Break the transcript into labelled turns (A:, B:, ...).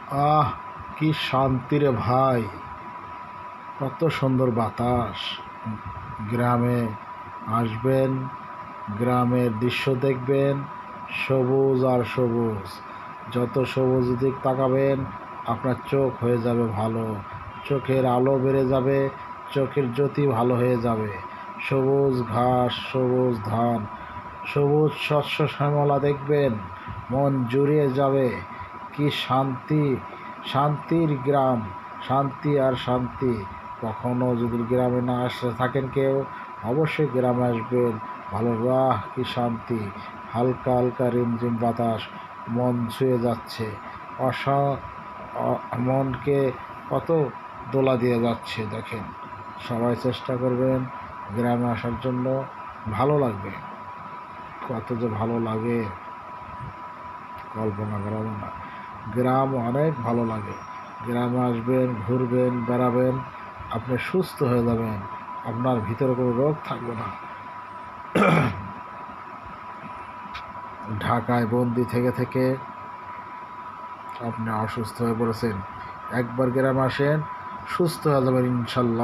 A: আহ, কি শান্তি রে ভাই! কত সুন্দর বাতাস! গ্রামে আসবেন, গ্রামের দৃশ্য দেখবেন, সবুজ আর সবুজ। যত সবুজ দিক তাকাবেন আপনার চোখ হয়ে যাবে ভালো, চোখের আলো বেড়ে যাবে, চোখের জ্যোতি ভালো হয়ে যাবে। সবুজ ঘাস, সবুজ ধান, সবুজ শস্য শ্যামলা দেখবেন, মন জুড়িয়ে যাবে। কি শান্তি! শান্তির গ্রাম, শান্তি আর শান্তি। কখনো যদি গ্রামে না আসে থাকেন কেউ, অবশ্যই গ্রামে আসবেন। ভালো, বাহ কি শান্তি! হালকা হালকা রিমঝিম বাতাস মন ছুঁয়ে যাচ্ছে, অসা মনকে কত দোলা দিয়ে যাচ্ছে দেখেন। সবাই চেষ্টা করবেন গ্রামে আসার জন্য, ভালো লাগবে। কত যে ভালো লাগে কল্পনা করা যায় না। গ্রাম অনেক ভালো লাগে। গ্রামে আসবেন, ঘুরবেন, বেড়াবেন, আপনি সুস্থ হয়ে যাবেন, আপনার ভিতরে কোনো রোগ থাকবে না। ঢাকায় বন্দি থেকে থেকে আপনি অসুস্থ হয়ে পড়েছেন, একবার গ্রামে আসেন, সুস্থ হয়ে যাবেন ইনশাল্লাহ।